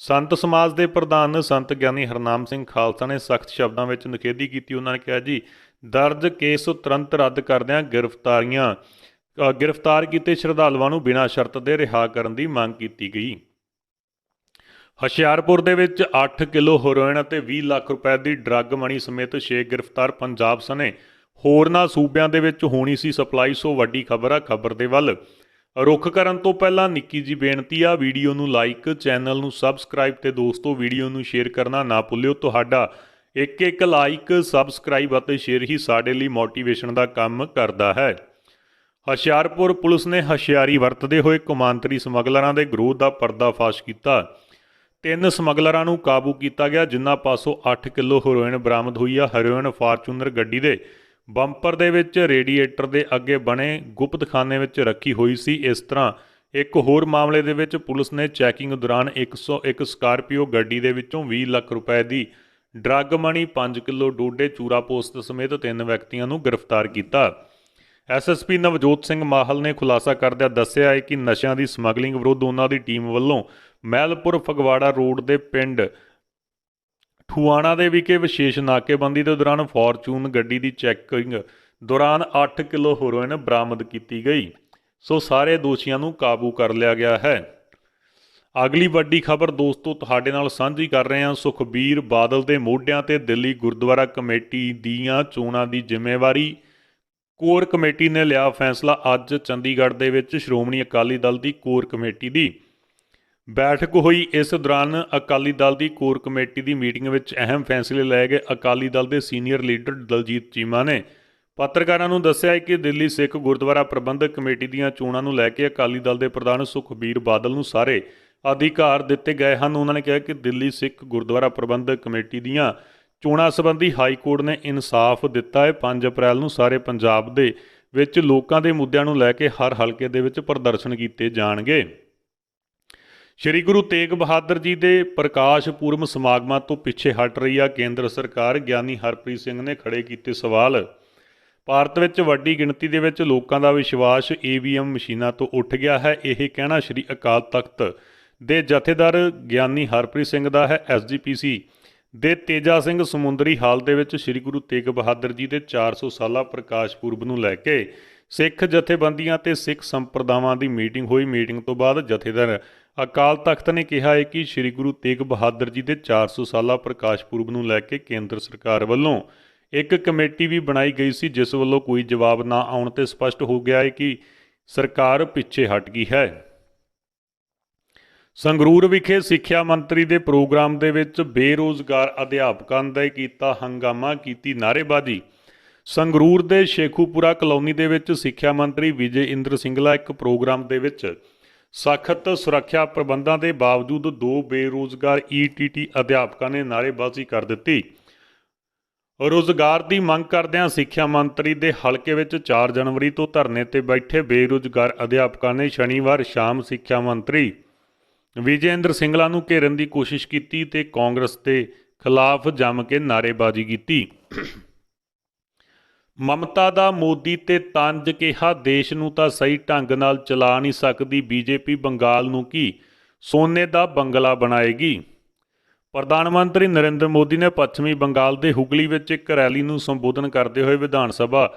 ਸੰਤ ਸਮਾਜ ਦੇ ਪ੍ਰਧਾਨ ਸੰਤ ਗਿਆਨੀ ਹਰਨਾਮ ਸਿੰਘ ਖਾਲਸਾ ਨੇ ਸਖਤ ਸ਼ਬਦਾਂ ਵਿੱਚ ਨਿਖੇਧੀ ਕੀਤੀ। ਉਹਨਾਂ ਨੇ ਕਿਹਾ ਜੀ ਦਰਜ ਕੇਸ ਤੁਰੰਤ ਰੱਦ ਕਰਦਿਆਂ ਗ੍ਰਿਫਤਾਰ ਕੀਤੇ ਸ਼ਰਧਾਲੂਆਂ ਨੂੰ ਬਿਨਾਂ ਸ਼ਰਤ ਦੇ ਰਿਹਾ ਕਰਨ ਦੀ ਮੰਗ ਕੀਤੀ ਗਈ। ਹੁਸ਼ਿਆਰਪੁਰ ਦੇ ਵਿੱਚ 8 ਕਿਲੋ ਹੈਰੋਇਨ ਅਤੇ 20 ਲੱਖ ਰੁਪਏ ਦੀ ਡਰੱਗ ਮਨੀ ਸਮੇਤ 6 ਗ੍ਰਿਫਤਾਰ। ਪੰਜਾਬ ਸਣੇ ਹੋਰਨਾਂ ਸੂਬਿਆਂ ਦੇ ਵਿੱਚ ਹੋਣੀ ਸੀ ਸਪਲਾਈ। ਸੋ ਵੱਡੀ ਖਬਰ ਆ। ਖਬਰ ਦੇ ਵੱਲ ਰੁਖ ਕਰਨ ਤੋਂ ਪਹਿਲਾਂ ਨਿੱਕੀ ਜੀ ਬੇਨਤੀ ਆ, ਵੀਡੀਓ ਨੂੰ ਲਾਈਕ, ਚੈਨਲ ਨੂੰ ਸਬਸਕ੍ਰਾਈਬ ਤੇ ਦੋਸਤੋ ਵੀਡੀਓ ਨੂੰ ਸ਼ੇਅਰ ਕਰਨਾ ਨਾ ਭੁੱਲਿਓ। ਤੁਹਾਡਾ ਇੱਕ ਲਾਈਕ, ਸਬਸਕ੍ਰਾਈਬ ਅਤੇ ਸ਼ੇਅਰ ਹੀ ਸਾਡੇ ਲਈ ਮੋਟੀਵੇਸ਼ਨ ਦਾ ਕੰਮ ਕਰਦਾ ਹੈ। ਹੁਸ਼ਿਆਰਪੁਰ ਪੁਲਿਸ ਨੇ ਹੁਸ਼ਿਆਰੀ ਵਰਤਦੇ ਹੋਏ ਕੌਮਾਂਤਰੀ ਸਮਗਲਰਾਂ ਦੇ ਗਰੋਹ ਦਾ ਪਰਦਾਫਾਸ਼ ਕੀਤਾ। 3 ਸਮਗਲਰਾਂ ਨੂੰ ਕਾਬੂ ਕੀਤਾ ਗਿਆ, ਜਿਨ੍ਹਾਂ ਪਾਸੋਂ 8 ਕਿਲੋ ਹੈਰੋਇਨ ਬਰਾਮਦ ਹੋਈ ਆ। ਹੈਰੋਇਨ ਫਾਰਚੂਨਰ ਗੱਡੀ ਦੇ ਬੰਪਰ ਦੇ ਵਿੱਚ ਰੇਡੀਏਟਰ ਦੇ ਅੱਗੇ ਬਣੇ ਗੁਪਤਖਾਨੇ ਵਿੱਚ ਰੱਖੀ ਹੋਈ ਸੀ। ਇਸ ਤਰ੍ਹਾਂ ਇੱਕ ਹੋਰ ਮਾਮਲੇ ਦੇ ਵਿੱਚ ਪੁਲਿਸ ਨੇ ਚੈਕਿੰਗ ਦੌਰਾਨ 101 ਸਕਾਰਪੀਓ ਗੱਡੀ ਦੇ ਵਿੱਚੋਂ 20 ਲੱਖ ਰੁਪਏ ਦੀ ਡਰੱਗ ਮਨੀ, 5 ਕਿਲੋ ਡੋਡੇ, ਚੂਰਾ ਪੋਸਤ ਸਮੇਤ 3 ਵਿਅਕਤੀਆਂ ਨੂੰ ਗ੍ਰਿਫਤਾਰ ਕੀਤਾ। ਐਸਐਸਪੀ ਨਵਜੋਤ ਸਿੰਘ ਮਾਹਲ ਨੇ ਖੁਲਾਸਾ ਕਰਦਿਆਂ ਦੱਸਿਆ ਹੈ ਕਿ ਨਸ਼ਿਆਂ ਦੀ ਸਮਗਲਿੰਗ ਵਿਰੁੱਧ ਉਹਨਾਂ ਦੀ ਟੀਮ ਵੱਲੋਂ ਮਹਿਲਪੁਰ ਫਗਵਾੜਾ ਰੋਡ ਦੇ ਪਿੰਡ ਠੂਆਣਾ ਦੇ ਵਿਖੇ ਵਿਸ਼ੇਸ਼ ਨਾਕੇਬੰਦੀ ਦੇ ਦੌਰਾਨ ਫਾਰਚੂਨ ਗੱਡੀ ਦੀ ਚੈਕਿੰਗ ਦੌਰਾਨ 8 ਕਿਲੋ ਹੈਰੋਇਨ ਬਰਾਮਦ ਕੀਤੀ ਗਈ। ਸੋ ਸਾਰੇ ਦੋਸ਼ੀਆਂ ਨੂੰ ਕਾਬੂ ਕਰ ਲਿਆ ਗਿਆ ਹੈ। ਅਗਲੀ ਵੱਡੀ ਖਬਰ ਦੋਸਤੋ ਤੁਹਾਡੇ ਨਾਲ ਸਾਂਝੀ ਕਰ ਰਹੇ ਹਾਂ। ਸੁਖਬੀਰ ਬਾਦਲ ਦੇ ਮੋਢਿਆਂ ਤੇ ਦਿੱਲੀ ਗੁਰਦੁਆਰਾ ਕਮੇਟੀ ਦੀਆਂ ਚੋਣਾਂ ਦੀ ਜ਼ਿੰਮੇਵਾਰੀ। ਕੋਰ ਕਮੇਟੀ ਨੇ ਲਿਆ ਫੈਸਲਾ। ਅੱਜ ਚੰਡੀਗੜ੍ਹ ਦੇ ਵਿੱਚ ਸ਼੍ਰੋਮਣੀ ਅਕਾਲੀ ਦਲ ਦੀ ਕੋਰ ਕਮੇਟੀ ਦੀ ਬੈਠਕ ਹੋਈ। ਇਸ ਦੌਰਾਨ ਅਕਾਲੀ ਦਲ ਦੀ ਕੋਰ ਕਮੇਟੀ ਦੀ ਮੀਟਿੰਗ ਵਿੱਚ ਅਹਿਮ ਫੈਸਲੇ ਲਏ ਗਏ। ਅਕਾਲੀ ਦਲ ਦੇ ਸੀਨੀਅਰ ਲੀਡਰ ਦਲਜੀਤ ਚੀਮਾ ਨੇ ਪੱਤਰਕਾਰਾਂ ਨੂੰ ਦੱਸਿਆ ਕਿ ਦਿੱਲੀ ਸਿੱਖ ਗੁਰਦੁਆਰਾ ਪ੍ਰਬੰਧਕ ਕਮੇਟੀ ਦੀਆਂ ਚੋਣਾਂ ਨੂੰ ਲੈ ਕੇ ਅਕਾਲੀ ਦਲ ਦੇ ਪ੍ਰਧਾਨ ਸੁਖਬੀਰ ਬਾਦਲ ਨੂੰ ਸਾਰੇ ਅਧਿਕਾਰ ਦਿੱਤੇ ਗਏ ਹਨ। ਉਹਨਾਂ ਨੇ ਕਿਹਾ ਕਿ ਦਿੱਲੀ ਸਿੱਖ ਗੁਰਦੁਆਰਾ ਪ੍ਰਬੰਧਕ ਕਮੇਟੀ ਦੀਆਂ ਚੋਣਾਂ ਸੰਬੰਧੀ ਹਾਈ ਕੋਰਟ ਨੇ ਇਨਸਾਫ ਦਿੱਤਾ ਹੈ। 5 ਅਪ੍ਰੈਲ ਨੂੰ ਸਾਰੇ ਪੰਜਾਬ ਦੇ ਵਿੱਚ ਲੋਕਾਂ ਦੇ ਮੁੱਦਿਆਂ ਨੂੰ ਲੈ ਕੇ ਹਰ ਹਲਕੇ ਦੇ ਵਿੱਚ ਪ੍ਰਦਰਸ਼ਨ ਕੀਤੇ ਜਾਣਗੇ। ਸ਼੍ਰੀ ਗੁਰੂ ਤੇਗ ਬਹਾਦਰ ਜੀ ਦੇ ਪ੍ਰਕਾਸ਼ ਪੁਰਬ ਸਮਾਗਮਾਂ ਤੋਂ ਪਿੱਛੇ ਹਟ ਰਹੀ ਆ ਕੇਂਦਰ ਸਰਕਾਰ। ਗਿਆਨੀ ਹਰਪ੍ਰੀਤ ਸਿੰਘ ਨੇ ਖੜੇ ਕੀਤੇ ਸਵਾਲ। ਭਾਰਤ ਵਿੱਚ ਵੱਡੀ ਗਿਣਤੀ ਦੇ ਵਿੱਚ ਲੋਕਾਂ ਦਾ ਵਿਸ਼ਵਾਸ ਈਵੀਐਮ ਮਸ਼ੀਨਾਂ ਤੋਂ ਉੱਠ ਗਿਆ ਹੈ। ਇਹ ਕਹਿਣਾ ਸ਼੍ਰੀ ਅਕਾਲ ਤਖਤ ਦੇ ਜਥੇਦਾਰ ਗਿਆਨੀ ਹਰਪ੍ਰੀਤ ਸਿੰਘ ਦਾ ਹੈ। ਐਸਜੀਪੀਸੀ ਦੇ ਤੇਜਾ ਸਿੰਘ ਸਮੁੰਦਰੀ ਹਾਲ ਦੇ ਵਿੱਚ ਸ਼੍ਰੀ ਗੁਰੂ ਤੇਗ ਬਹਾਦਰ ਜੀ ਦੇ 400 ਸਾਲਾ ਪ੍ਰਕਾਸ਼ ਪੁਰਬ ਨੂੰ ਲੈ ਕੇ ਸਿੱਖ ਜਥੇਬੰਦੀਆਂ ਤੇ ਸਿੱਖ ਸੰਪਰਦਾਵਾਂ ਦੀ ਮੀਟਿੰਗ ਹੋਈ। ਮੀਟਿੰਗ ਤੋਂ ਬਾਅਦ ਜਥੇਦਾਰ ਅਕਾਲ ਤਖਤ ਨੇ ਕਿਹਾ ਹੈ ਕਿ ਸ਼੍ਰੀ ਗੁਰੂ ਤੇਗ ਬਹਾਦਰ ਜੀ ਦੇ 400 ਸਾਲਾ ਪ੍ਰਕਾਸ਼ ਪੁਰਬ ਨੂੰ ਲੈ ਕੇ ਕੇਂਦਰ ਸਰਕਾਰ ਵੱਲੋਂ ਇੱਕ ਕਮੇਟੀ ਵੀ ਬਣਾਈ ਗਈ ਸੀ, ਜਿਸ ਵੱਲੋਂ ਕੋਈ ਜਵਾਬ ਨਾ ਆਉਣ ਤੇ ਸਪਸ਼ਟ ਹੋ ਗਿਆ ਹੈ ਕਿ ਸਰਕਾਰ ਪਿੱਛੇ ਹਟ ਗਈ ਹੈ। ਸੰਗਰੂਰ ਵਿਖੇ ਸਿੱਖਿਆ ਮੰਤਰੀ ਦੇ ਪ੍ਰੋਗਰਾਮ ਦੇ ਵਿੱਚ ਬੇਰੋਜ਼ਗਾਰ ਅਧਿਆਪਕਾਂ ਦਾ ਕੀਤਾ ਹੰਗਾਮਾ, ਕੀਤੀ ਨਾਅਰੇਬਾਜ਼ੀ। ਸੰਗਰੂਰ ਦੇ ਸ਼ੇਖੂਪੁਰਾ ਕਲੋਨੀ ਦੇ ਵਿੱਚ ਸਿੱਖਿਆ ਮੰਤਰੀ ਵਿਜੇ ਇੰਦਰ ਸਿੰਗਲਾ ਇੱਕ ਪ੍ਰੋਗਰਾਮ ਦੇ ਵਿੱਚ ਸਖਤ ਸੁਰੱਖਿਆ ਪ੍ਰਬੰਧਾਂ ਦੇ ਬਾਵਜੂਦ 2 ਬੇਰੋਜ਼ਗਾਰ ਈਟੀਟੀ ਅਧਿਆਪਕਾਂ ਨੇ ਨਾਅਰੇਬਾਜ਼ੀ ਕਰ ਦਿੱਤੀ। ਰੁਜ਼ਗਾਰ ਦੀ ਮੰਗ ਕਰਦਿਆਂ ਸਿੱਖਿਆ ਮੰਤਰੀ ਦੇ ਹਲਕੇ ਵਿੱਚ 4 ਜਨਵਰੀ ਤੋਂ ਧਰਨੇ ਤੇ ਬੈਠੇ ਬੇਰੁਜ਼ਗਾਰ ਅਧਿਆਪਕਾਂ ਨੇ ਸ਼ਨੀਵਾਰ ਸ਼ਾਮ ਸਿੱਖਿਆ ਮੰਤਰੀ ਵਿਜੇ ਇੰਦਰ ਸਿੰਗਲਾ ਨੂੰ ਘੇਰਨ ਦੀ ਕੋਸ਼ਿਸ਼ ਕੀਤੀ ਤੇ ਕਾਂਗਰਸ ਦੇ ਖਿਲਾਫ ਜੰਮ ਕੇ ਨਾਅਰੇਬਾਜ਼ੀ ਕੀਤੀ। ਮਮਤਾ ਦਾ ਮੋਦੀ ਤੇ ਤੰਜ, ਕਿਹਾ ਦੇਸ਼ ਨੂੰ ਤਾਂ ਸਹੀ ਢੰਗ ਨਾਲ ਚਲਾ ਨਹੀਂ ਸਕਦੀ ਬੀਜੇਪੀ, ਬੰਗਾਲ ਨੂੰ ਕੀ ਸੋਨੇ ਦਾ ਬੰਗਲਾ ਬਣਾਏਗੀ। ਪ੍ਰਧਾਨ ਮੰਤਰੀ ਨਰਿੰਦਰ ਮੋਦੀ ਨੇ ਪੱਛਮੀ ਬੰਗਾਲ ਦੇ ਹੁਗਲੀ ਵਿੱਚ ਇੱਕ ਰੈਲੀ ਨੂੰ ਸੰਬੋਧਨ ਕਰਦੇ ਹੋਏ ਵਿਧਾਨ ਸਭਾ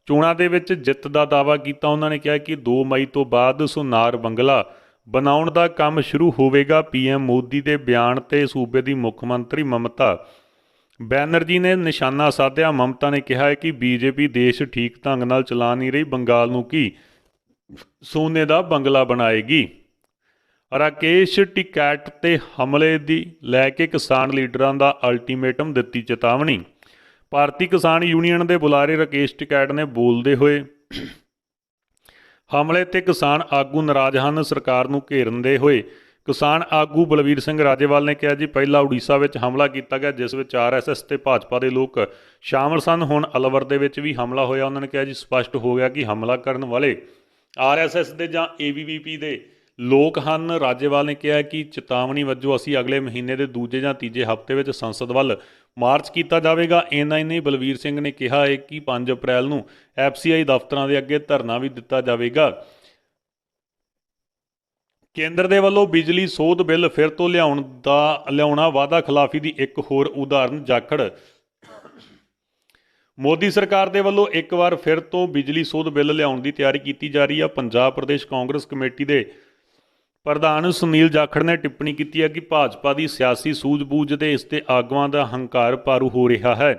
ਚੋਣਾਂ ਦੇ ਵਿੱਚ ਜਿੱਤ ਦਾ ਦਾਅਵਾ ਕੀਤਾ। ਉਹਨਾਂ ਨੇ ਕਿਹਾ ਕਿ 2 ਮਈ ਤੋਂ ਬਾਅਦ ਸੁਨਾਰ ਬੰਗਲਾ ਬਣਾਉਣ ਦਾ ਕੰਮ ਸ਼ੁਰੂ ਹੋਵੇਗਾ। ਪੀਐਮ ਮੋਦੀ ਦੇ ਬਿਆਨ ਤੇ ਸੂਬੇ ਦੀ ਮੁੱਖ ਮੰਤਰੀ ਮਮਤਾ ਬੈਨਰਜੀ ਨੇ ਨਿਸ਼ਾਨਾ ਸਾਧਿਆ। ਮਮਤਾ ਨੇ ਕਿਹਾ ਹੈ ਕਿ ਬੀਜੇਪੀ ਦੇਸ਼ ਠੀਕ ਢੰਗ ਨਾਲ ਚਲਾ ਨਹੀਂ ਰਹੀ, ਬੰਗਾਲ ਨੂੰ ਕੀ ਸੋਨੇ ਦਾ ਬੰਗਲਾ ਬਣਾਏਗੀ। ਰਾਕੇਸ਼ ਟਿਕੈਟ ਤੇ ਹਮਲੇ ਦੀ ਲੈ ਕੇ ਕਿਸਾਨ ਲੀਡਰਾਂ ਦਾ ਅਲਟੀਮੇਟਮ, ਦਿੱਤੀ ਚੇਤਾਵਨੀ। ਭਾਰਤੀ ਕਿਸਾਨ ਯੂਨੀਅਨ ਦੇ ਬੁਲਾਰੇ ਰਾਕੇਸ਼ ਟਿਕੈਟ ਨੇ ਬੋਲਦੇ ਹੋਏ ਹਮਲੇ ਤੇ ਕਿਸਾਨ ਆਗੂ ਨਾਰਾਜ਼ ਹਨ। ਸਰਕਾਰ ਨੂੰ ਘੇਰਦੇ ਹੋਏ ਕਿਸਾਨ ਆਗੂ ਬਲਵੀਰ ਸਿੰਘ ਰਾਜੇਵਾਲ ਨੇ ਕਿਹਾ ਜੀ, ਪਹਿਲਾ ਉੜੀਸਾ ਵਿੱਚ ਹਮਲਾ ਕੀਤਾ ਗਿਆ ਜਿਸ ਵਿੱਚ ਆਰਐਸਐਸ ਤੇ ਭਾਜਪਾ ਦੇ ਲੋਕ ਸ਼ਾਮਲ ਸਨ। ਹੁਣ ਅਲਵਰ ਦੇ ਵਿੱਚ ਵੀ ਹਮਲਾ ਹੋਇਆ। ਉਹਨਾਂ ਨੇ ਕਿਹਾ ਜੀ, ਸਪਸ਼ਟ ਹੋ ਗਿਆ ਕਿ ਹਮਲਾ ਕਰਨ ਵਾਲੇ ਆਰਐਸਐਸ ਦੇ ਜਾਂ ਏਬੀਵੀਪੀ ਦੇ ਲੋਕ ਹਨ। ਰਾਜੇਵਾਲ ਨੇ ਕਿਹਾ ਕਿ ਚੇਤਾਵਨੀ ਵਜੋਂ ਅਸੀਂ ਅਗਲੇ ਮਹੀਨੇ ਦੇ ਦੂਜੇ ਜਾਂ ਤੀਜੇ ਹਫ਼ਤੇ ਵਿੱਚ ਸੰਸਦ ਵੱਲ ਮਾਰਚ ਕੀਤਾ ਜਾਵੇਗਾ। ਇੰਨਾ ਹੀ ਨਹੀਂ, ਬਲਵੀਰ ਸਿੰਘ ਨੇ ਕਿਹਾ ਹੈ ਕਿ 5 ਅਪ੍ਰੈਲ ਨੂੰ ਐਫਸੀਆਈ ਦਫ਼ਤਰਾਂ ਦੇ ਅੱਗੇ ਧਰਨਾ ਵੀ ਦਿੱਤਾ ਜਾਵੇਗਾ। ਕੇਂਦਰ ਦੇ ਵੱਲੋਂ ਬਿਜਲੀ ਸੋਧ ਬਿੱਲ ਫਿਰ ਤੋਂ ਲਿਆਉਣਾ ਵਾਅਦਾ ਖਿਲਾਫੀ ਦੀ ਇੱਕ ਹੋਰ ਉਦਾਹਰਨ ਜਾਖੜ। ਮੋਦੀ ਸਰਕਾਰ ਦੇ ਵੱਲੋਂ ਇੱਕ ਵਾਰ ਫਿਰ ਤੋਂ ਬਿਜਲੀ ਸੋਧ ਬਿੱਲ ਲਿਆਉਣ ਦੀ ਤਿਆਰੀ ਕੀਤੀ ਜਾ ਰਹੀ ਹੈ। ਪੰਜਾਬ ਪ੍ਰਦੇਸ਼ ਕਾਂਗਰਸ ਕਮੇਟੀ ਦੇ ਪ੍ਰਧਾਨ ਸੁਨੀਲ ਜਾਖੜ ਨੇ ਟਿੱਪਣੀ ਕੀਤੀ ਹੈ ਕਿ ਭਾਜਪਾ ਦੀ ਸਿਆਸੀ ਸੂਝ-ਬੂਝ ਤੇ ਇਸ ਦੇ ਆਗੂਆਂ ਦਾ ਹੰਕਾਰ ਪਾਰੂ ਹੋ ਰਿਹਾ ਹੈ।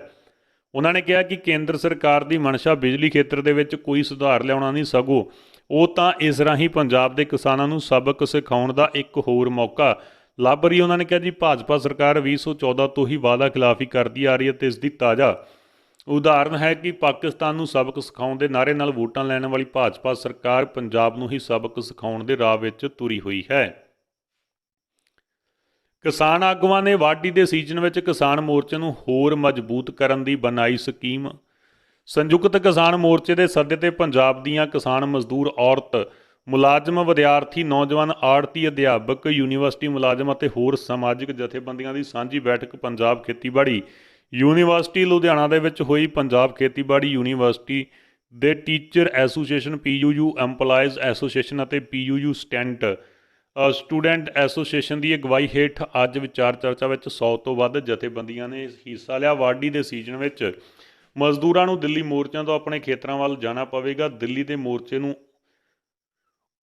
ਉਹਨਾਂ ਨੇ ਕਿਹਾ ਕਿ ਕੇਂਦਰ ਸਰਕਾਰ ਦੀ ਮਨਸ਼ਾ ਬਿਜਲੀ ਖੇਤਰ ਦੇ ਵਿੱਚ ਕੋਈ ਸੁਧਾਰ ਲਿਆਉਣਾ ਨਹੀਂ, ਸਗੋਂ ਉਹ ਤਾਂ ਇਸ ਰਾਹੀਂ ਪੰਜਾਬ ਦੇ ਕਿਸਾਨਾਂ ਨੂੰ ਸਬਕ ਸਿਖਾਉਣ ਦਾ ਇੱਕ ਹੋਰ ਮੌਕਾ ਲੱਭ ਰਹੀ। ਉਹਨਾਂ ਨੇ ਕਿਹਾ ਜੀ, ਭਾਜਪਾ ਸਰਕਾਰ 2014 ਤੋਂ ਹੀ ਵਾਅਦਾ ਖਿਲਾਫੀ ਕਰਦੀ ਆ ਰਹੀ ਹੈ ਤੇ ਇਸ ਦੀ ਤਾਜ਼ਾ ਉਦਾਹਰਨ ਹੈ ਕਿ ਪਾਕਿਸਤਾਨ ਨੂੰ ਸਬਕ ਸਿਖਾਉਣ ਦੇ ਨਾਅਰੇ ਨਾਲ ਵੋਟਾਂ ਲੈਣ ਵਾਲੀ ਭਾਜਪਾ ਸਰਕਾਰ ਪੰਜਾਬ ਨੂੰ ਹੀ ਸਬਕ ਸਿਖਾਉਣ ਦੇ ਰਾਹ ਵਿੱਚ ਤੁਰੀ ਹੋਈ ਹੈ। ਕਿਸਾਨ ਆਗੂਆਂ ਨੇ ਵਾਢੀ ਦੇ ਸੀਜ਼ਨ ਵਿੱਚ ਕਿਸਾਨ ਮੋਰਚੇ ਨੂੰ ਹੋਰ ਮਜ਼ਬੂਤ ਕਰਨ ਦੀ ਬਣਾਈ ਸਕੀਮ। ਸੰਯੁਕਤ ਕਿਸਾਨ ਮੋਰਚੇ ਦੇ ਸੱਦੇ ਤੇ ਪੰਜਾਬ ਦੀਆਂ ਕਿਸਾਨ ਮਜ਼ਦੂਰ, ਔਰਤ, ਮੁਲਾਜ਼ਮ, ਵਿਦਿਆਰਥੀ, ਨੌਜਵਾਨ, ਆੜ੍ਹਤੀ, ਅਧਿਆਪਕ, ਯੂਨੀਵਰਸਿਟੀ ਮੁਲਾਜ਼ਮ ਅਤੇ ਹੋਰ ਸਮਾਜਿਕ ਜਥੇਬੰਦੀਆਂ ਦੀ ਸਾਂਝੀ ਬੈਠਕ ਪੰਜਾਬ ਖੇਤੀਬਾੜੀ ਯੂਨੀਵਰਸਿਟੀ ਲੁਧਿਆਣਾ ਦੇ ਵਿੱਚ ਹੋਈ। ਪੰਜਾਬ ਖੇਤੀਬਾੜੀ ਯੂਨੀਵਰਸਿਟੀ ਦੇ ਟੀਚਰ ਐਸੋਸੀਏਸ਼ਨ, ਪੀਯੂਯੂ ਐਮਪਲਾਈਜ਼ ਐਸੋਸੀਏਸ਼ਨ ਅਤੇ ਪੀਯੂਯੂ ਸਟੂਡੈਂਟ ਐਸੋਸੀਏਸ਼ਨ ਦੀ ਅਗਵਾਈ ਹੇਠ ਅੱਜ ਵਿਚਾਰ ਚਰਚਾ ਵਿੱਚ 100 ਤੋਂ ਵੱਧ ਜਥੇਬੰਦੀਆਂ ਨੇ ਹਿੱਸਾ ਲਿਆ। ਵਾਢੀ ਦੇ ਸੀਜ਼ਨ ਵਿੱਚ ਮਜ਼ਦੂਰਾਂ ਨੂੰ ਦਿੱਲੀ ਮੋਰਚਿਆਂ ਤੋਂ ਆਪਣੇ ਖੇਤਰਾਂ ਵੱਲ ਜਾਣਾ ਪਵੇਗਾ। ਦਿੱਲੀ ਦੇ ਮੋਰਚੇ ਨੂੰ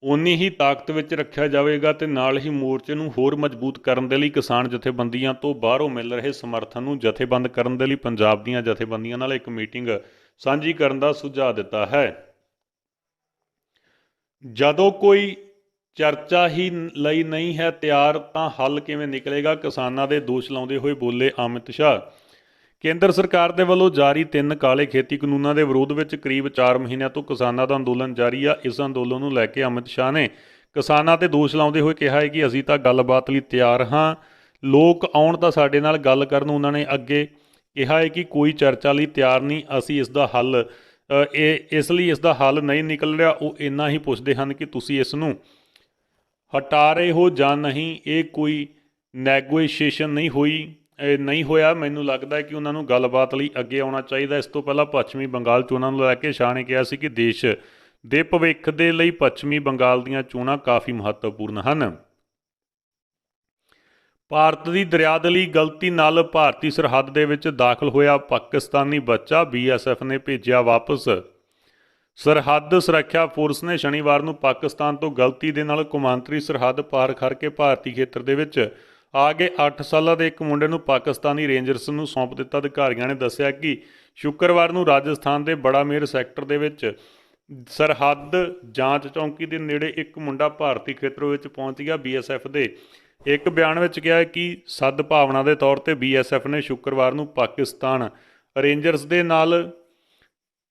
ਓਨੀ ਹੀ ਤਾਕਤ ਵਿੱਚ ਰੱਖਿਆ ਜਾਵੇਗਾ ਤੇ ਨਾਲ ਹੀ ਮੋਰਚੇ ਨੂੰ ਹੋਰ ਮਜ਼ਬੂਤ ਕਰਨ ਦੇ ਲਈ ਕਿਸਾਨ ਜਥੇਬੰਦੀਆਂ ਤੋਂ ਬਾਹਰੋਂ ਮਿਲ ਰਹੇ ਸਮਰਥਨ ਨੂੰ ਜਥੇਬੰਦ ਕਰਨ ਦੇ ਲਈ ਪੰਜਾਬ ਦੀਆਂ ਜਥੇਬੰਦੀਆਂ ਨਾਲ ਇੱਕ ਮੀਟਿੰਗ ਸਾਂਝੀ ਕਰਨ ਦਾ ਸੁਝਾਅ ਦਿੱਤਾ ਹੈ। ਜਦੋਂ ਕੋਈ ਚਰਚਾ ਹੀ ਲਈ ਨਹੀਂ ਹੈ ਤਿਆਰ ਤਾਂ ਹੱਲ ਕਿਵੇਂ ਨਿਕਲੇਗਾ, ਕਿਸਾਨਾਂ ਦੇ ਦੋਸ਼ ਲਾਉਂਦੇ ਹੋਏ ਬੋਲੇ ਅਮਿਤ ਸ਼ਾਹ। ਕੇਂਦਰ ਸਰਕਾਰ ਦੇ ਵੱਲੋਂ ਜਾਰੀ 3 ਕਾਲੇ ਖੇਤੀ ਕਾਨੂੰਨਾਂ ਦੇ ਵਿਰੋਧ ਵਿੱਚ ਕਰੀਬ 4 ਮਹੀਨਿਆਂ ਤੋਂ ਕਿਸਾਨਾਂ ਦਾ ਅੰਦੋਲਨ ਜਾਰੀ ਆ। ਇਸ ਅੰਦੋਲਨ ਨੂੰ ਲੈ ਕੇ ਅਮਿਤ ਸ਼ਾਹ ਨੇ ਕਿਸਾਨਾਂ ਤੇ ਦੋਸ਼ ਲਾਉਂਦੇ ਹੋਏ ਕਿਹਾ ਹੈ ਕਿ ਅਸੀਂ ਤਾਂ ਗੱਲਬਾਤ ਲਈ ਤਿਆਰ ਹਾਂ, ਲੋਕ ਆਉਣ ਤਾਂ ਸਾਡੇ ਨਾਲ ਗੱਲ ਕਰਨ। ਉਹਨਾਂ ਨੇ ਅੱਗੇ ਕਿਹਾ ਹੈ ਕਿ ਕੋਈ ਚਰਚਾ ਲਈ ਤਿਆਰ ਨਹੀਂ, ਅਸੀਂ ਇਸ ਦਾ ਹੱਲ ਨਹੀਂ ਨਿਕਲ ਰਿਹਾ। ਉਹ ਇੰਨਾ ਹੀ ਪੁੱਛਦੇ ਹਨ ਕਿ ਤੁਸੀਂ ਇਸ ਨੂੰ ਹਟਾ ਰਹੇ ਹੋ ਜਾਂ ਨਹੀਂ। ਇਹ ਕੋਈ ਨੈਗੋਸ਼ੀਏਸ਼ਨ ਨਹੀਂ ਹੋਇਆ। ਮੈਨੂੰ ਲੱਗਦਾ ਹੈ ਕਿ ਉਹਨਾਂ ਨੂੰ ਗੱਲਬਾਤ ਲਈ ਅੱਗੇ ਆਉਣਾ ਚਾਹੀਦਾ। ਇਸ ਤੋਂ ਪਹਿਲਾਂ ਪੱਛਮੀ ਬੰਗਾਲ ਚੋਣਾਂ ਨੂੰ ਲੈ ਕੇ ਸ਼ਾਹ ਨੇ ਕਿਹਾ ਸੀ ਕਿ ਦੇਸ਼ ਦੇ ਭਵਿੱਖ ਦੇ ਲਈ ਪੱਛਮੀ ਬੰਗਾਲ ਦੀਆਂ ਚੋਣਾਂ ਕਾਫੀ ਮਹੱਤਵਪੂਰਨ ਹਨ। ਭਾਰਤ ਦੀ ਦਰਿਆਦਿਲੀ ਗਲਤੀ ਨਾਲ ਭਾਰਤੀ ਸਰਹੱਦ ਦੇ ਵਿੱਚ ਦਾਖਲ ਹੋਇਆ ਪਾਕਿਸਤਾਨੀ ਬੱਚਾ BSF ਨੇ ਭੇਜਿਆ ਵਾਪਸ। ਸਰਹੱਦ ਸੁਰੱਖਿਆ ਫੋਰਸ ਨੇ ਸ਼ਨੀਵਾਰ ਨੂੰ ਪਾਕਿਸਤਾਨ ਤੋਂ ਗਲਤੀ ਦੇ ਨਾਲ ਕੌਮਾਂਤਰੀ ਸਰਹੱਦ ਪਾਰ ਕਰਕੇ ਭਾਰਤੀ ਖੇਤਰ ਦੇ ਵਿੱਚ ਆ ਗਏ 8 ਸਾਲਾਂ ਦੇ ਇੱਕ ਮੁੰਡੇ ਨੂੰ ਪਾਕਿਸਤਾਨੀ ਰੇਂਜਰਸ ਨੂੰ ਸੌਂਪ ਦਿੱਤਾ। ਅਧਿਕਾਰੀਆਂ ਨੇ ਦੱਸਿਆ ਕਿ ਸ਼ੁੱਕਰਵਾਰ ਨੂੰ ਰਾਜਸਥਾਨ ਦੇ ਬੜਾ ਮੇਰ ਸੈਕਟਰ ਦੇ ਵਿੱਚ ਸਰਹੱਦ ਜਾਂਚ ਚੌਂਕੀ ਦੇ ਨੇੜੇ ਇੱਕ ਮੁੰਡਾ ਭਾਰਤੀ ਖੇਤਰ ਵਿੱਚ ਪਹੁੰਚ ਗਿਆ। BSF ਦੇ ਇੱਕ ਬਿਆਨ ਵਿੱਚ ਕਿਹਾ ਕਿ ਸਦਭਾਵਨਾ ਦੇ ਤੌਰ ਤੇ BSF ਨੇ ਸ਼ੁੱਕਰਵਾਰ ਨੂੰ ਪਾਕਿਸਤਾਨ ਰੇਂਜਰਸ ਦੇ ਨਾਲ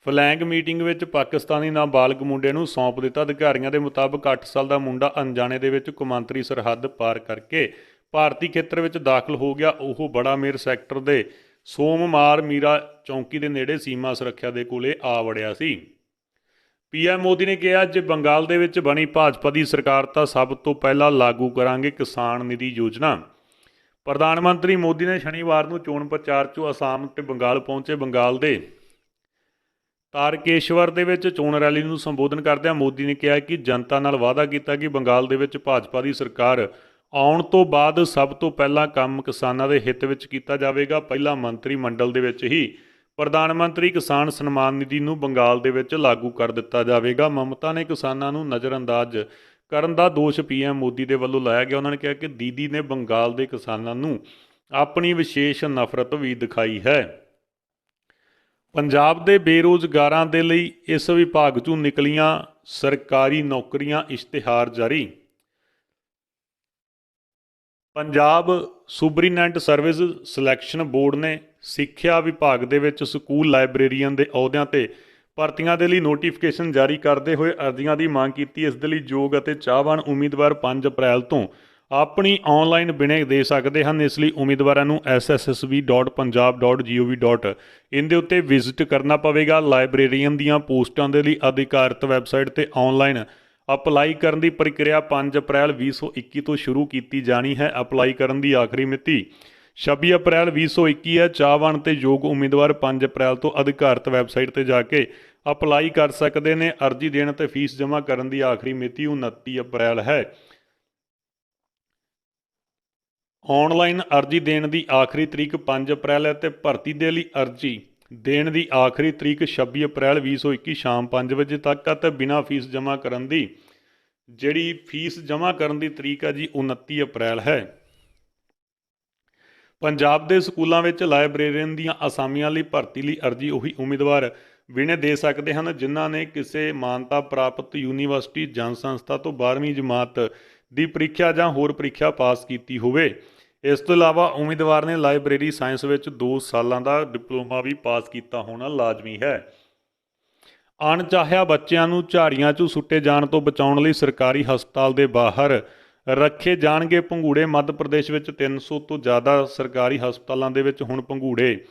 ਫਲੈਂਗ ਮੀਟਿੰਗ ਵਿੱਚ ਪਾਕਿਸਤਾਨੀ ਨਾਬਾਲਗ ਮੁੰਡੇ ਨੂੰ ਸੌਂਪ ਦਿੱਤਾ। ਅਧਿਕਾਰੀਆਂ ਦੇ ਮੁਤਾਬਕ 8 ਸਾਲ ਦਾ ਮੁੰਡਾ ਅਣਜਾਣੇ ਦੇ ਵਿੱਚ ਕੌਮਾਂਤਰੀ ਸਰਹੱਦ ਪਾਰ ਕਰਕੇ ਭਾਰਤੀ ਖੇਤਰ ਵਿੱਚ ਦਾਖਲ ਹੋ ਗਿਆ। ਉਹ ਬੜਾ ਮੇਰ ਸੈਕਟਰ ਦੇ ਸੋਮਮਾਰ ਮੀਰਾ ਚੌਂਕੀ ਦੇ ਨੇੜੇ ਸੀਮਾ ਸੁਰੱਖਿਆ ਦੇ ਕੋਲੇ ਆ ਵੜਿਆ ਸੀ। PM ਮੋਦੀ ਨੇ ਕਿਹਾ, ਜੇ ਬੰਗਾਲ ਦੇ ਵਿੱਚ ਬਣੀ ਭਾਜਪਾ ਦੀ ਸਰਕਾਰ ਤਾਂ ਸਭ ਤੋਂ ਪਹਿਲਾਂ ਲਾਗੂ ਕਰਾਂਗੇ ਕਿਸਾਨ ਨਿਧੀ ਯੋਜਨਾ। ਪ੍ਰਧਾਨ ਮੰਤਰੀ ਮੋਦੀ ਨੇ ਸ਼ਨੀਵਾਰ ਨੂੰ ਚੋਣ ਪ੍ਰਚਾਰ 'ਚੋਂ ਅਸਾਮ ਤੇ ਬੰਗਾਲ ਪਹੁੰਚੇ। ਬੰਗਾਲ ਦੇ ਤਾਰਕੇਸ਼ਵਰ ਦੇ ਵਿੱਚ ਚੋਣ ਰੈਲੀ ਨੂੰ ਸੰਬੋਧਨ ਕਰਦਿਆਂ ਮੋਦੀ ਨੇ ਕਿਹਾ ਕਿ ਜਨਤਾ ਨਾਲ ਵਾਅਦਾ ਕੀਤਾ ਕਿ ਬੰਗਾਲ ਦੇ ਵਿੱਚ ਭਾਜਪਾ ਦੀ ਸਰਕਾਰ ਆਉਣ ਤੋਂ ਬਾਅਦ ਸਭ ਤੋਂ ਪਹਿਲਾਂ ਕੰਮ ਕਿਸਾਨਾਂ ਦੇ ਹਿੱਤ ਵਿੱਚ ਕੀਤਾ ਜਾਵੇਗਾ। ਪਹਿਲਾਂ ਮੰਤਰੀ ਮੰਡਲ ਦੇ ਵਿੱਚ ਹੀ ਪ੍ਰਧਾਨ ਮੰਤਰੀ ਕਿਸਾਨ ਸਨਮਾਨ ਨਿਧੀ ਨੂੰ ਬੰਗਾਲ ਦੇ ਵਿੱਚ ਲਾਗੂ ਕਰ ਦਿੱਤਾ ਜਾਵੇਗਾ। ਮਮਤਾ ਨੇ ਕਿਸਾਨਾਂ ਨੂੰ ਨਜ਼ਰਅੰਦਾਜ਼ ਕਰਨ ਦਾ ਦੋਸ਼ PM ਮੋਦੀ ਦੇ ਵੱਲੋਂ ਲਾਇਆ ਗਿਆ। ਉਹਨਾਂ ਨੇ ਕਿਹਾ ਕਿ ਦੀਦੀ ਨੇ ਬੰਗਾਲ ਦੇ ਕਿਸਾਨਾਂ ਨੂੰ ਆਪਣੀ ਵਿਸ਼ੇਸ਼ ਨਫ਼ਰਤ ਵੀ ਦਿਖਾਈ ਹੈ। ਪੰਜਾਬ ਦੇ ਬੇਰੁਜ਼ਗਾਰਾਂ ਦੇ ਲਈ ਇਸ ਵਿਭਾਗ 'ਚੋਂ ਨਿਕਲੀਆਂ ਸਰਕਾਰੀ ਨੌਕਰੀਆਂ ਇਸ਼ਤਿਹਾਰ ਜਾਰੀ। ਪੰਜਾਬ ਸੁਪਰੀਨਡੈਂਟ ਸਰਵਿਸ ਸਿਲੈਕਸ਼ਨ ਬੋਰਡ ਨੇ ਸਿੱਖਿਆ ਵਿਭਾਗ ਦੇ ਵਿੱਚ ਸਕੂਲ ਲਾਇਬ੍ਰੇਰੀਅਨ ਦੇ ਅਹੁਦਿਆਂ ਤੇ ਭਰਤੀਆਂ ਦੇ ਲਈ ਨੋਟੀਫਿਕੇਸ਼ਨ ਜਾਰੀ ਕਰਦੇ ਹੋਏ ਅਰਜ਼ੀਆਂ ਦੀ ਮੰਗ ਕੀਤੀ। ਇਸ ਦੇ ਲਈ ਯੋਗ ਅਤੇ ਚਾਹਵਾਨ ਉਮੀਦਵਾਰ 5 ਅਪ੍ਰੈਲ ਤੋਂ ਆਪਣੀ ਆਨਲਾਈਨ ਬਿਨੈ ਦੇ ਸਕਦੇ ਹਨ। ਇਸ ਲਈ ਉਮੀਦਵਾਰਾਂ ਨੂੰ sssb.punjab.gov.in ਦੇ ਉੱਤੇ ਵਿਜ਼ਿਟ ਕਰਨਾ ਪਵੇਗਾ। ਲਾਇਬ੍ਰੇਰੀਅਨ ਦੀਆਂ ਪੋਸਟਾਂ ਦੇ ਲਈ ਅਧਿਕਾਰਤ ਵੈਬਸਾਈਟ ਤੇ ਆਨਲਾਈਨ ਅਪਲਾਈ ਕਰਨ ਦੀ ਪ੍ਰਕਿਰਿਆ 5 ਅਪ੍ਰੈਲ 2021 ਤੋਂ ਸ਼ੁਰੂ ਕੀਤੀ ਜਾਣੀ ਹੈ। ਅਪਲਾਈ ਕਰਨ ਦੀ ਆਖਰੀ ਮਿਤੀ 26 ਅਪ੍ਰੈਲ 2021 ਹੈ। ਚਾਹਵਾਨ ਤੇ ਯੋਗ ਉਮੀਦਵਾਰ 5 ਅਪ੍ਰੈਲ ਤੋਂ ਅਧਿਕਾਰਤ ਵੈਬਸਾਈਟ ਤੇ ਜਾ ਕੇ ਅਪਲਾਈ ਕਰ ਸਕਦੇ ਨੇ। ਅਰਜ਼ੀ ਦੇਣ ਤੇ ਫੀਸ ਜਮ੍ਹਾਂ ਕਰਨ ਦੀ ਆਖਰੀ ਮਿਤੀ 29 ਅਪ੍ਰੈਲ ਹੈ। ਆਨਲਾਈਨ ਅਰਜ਼ੀ ਦੇਣ ਦੀ ਆਖਰੀ ਤਰੀਕ 5 ਅਪ੍ਰੈਲ ਹੈ ਤੇ ਭਰਤੀ ਦੇ ਲਈ ਅਰਜ਼ੀ ਦੇਣ ਦੀ ਆਖਰੀ ਤਰੀਕ 26 ਅਪ੍ਰੈਲ 2021 ਸ਼ਾਮ 5 ਵਜੇ ਤੱਕ ਹੈ ਤੇ ਬਿਨਾਂ ਫੀਸ ਜਮ੍ਹਾਂ ਕਰਨ ਦੀ ਜਿਹੜੀ ਫੀਸ ਜਮ੍ਹਾਂ ਕਰਨ ਦੀ ਤਰੀਕ ਹੈ ਜੀ 29 ਅਪ੍ਰੈਲ ਹੈ। ਪੰਜਾਬ ਦੇ ਸਕੂਲਾਂ ਵਿੱਚ ਲਾਇਬ੍ਰੇਰੀਅਨ ਦੀਆਂ ਅਸਾਮੀਆਂ ਲਈ ਭਰਤੀ ਲਈ ਅਰਜ਼ੀ ਉਹੀ ਉਮੀਦਵਾਰ ਵਿਨੇ ਦੇ ਸਕਦੇ ਹਨ ਜਿਨ੍ਹਾਂ ਨੇ ਕਿਸੇ ਮਾਨਤਾ ਪ੍ਰਾਪਤ ਯੂਨੀਵਰਸਿਟੀ ਜਾਂ ਸੰਸਥਾ ਤੋਂ 12ਵੀਂ ਜਮਾਤ ਦੀ ਪ੍ਰੀਖਿਆ ਜਾਂ ਹੋਰ ਪ੍ਰੀਖਿਆ ਪਾਸ ਕੀਤੀ ਹੋਵੇ। ਇਸ ਤੋਂ ਇਲਾਵਾ ਉਮੀਦਵਾਰ ਨੇ ਲਾਇਬ੍ਰੇਰੀ ਸਾਇੰਸ ਵਿੱਚ 2 ਸਾਲਾਂ ਦਾ ਡਿਪਲੋਮਾ ਵੀ ਪਾਸ ਕੀਤਾ ਹੋਣਾ ਲਾਜ਼ਮੀ ਹੈ। ਅਣਚਾਹਿਆ ਬੱਚਿਆਂ ਨੂੰ ਝਾੜੀਆਂ 'ਚੋਂ ਸੁੱਟੇ ਜਾਣ ਤੋਂ ਬਚਾਉਣ ਲਈ ਸਰਕਾਰੀ ਹਸਪਤਾਲ ਦੇ ਬਾਹਰ ਰੱਖੇ ਜਾਣਗੇ ਪੰਘੂੜੇ। ਮੱਧ ਪ੍ਰਦੇਸ਼ ਵਿੱਚ 300 ਤੋਂ ਜ਼ਿਆਦਾ ਸਰਕਾਰੀ ਹਸਪਤਾਲਾਂ ਦੇ ਵਿੱਚ ਹੁਣ ਪੰਘੂੜੇ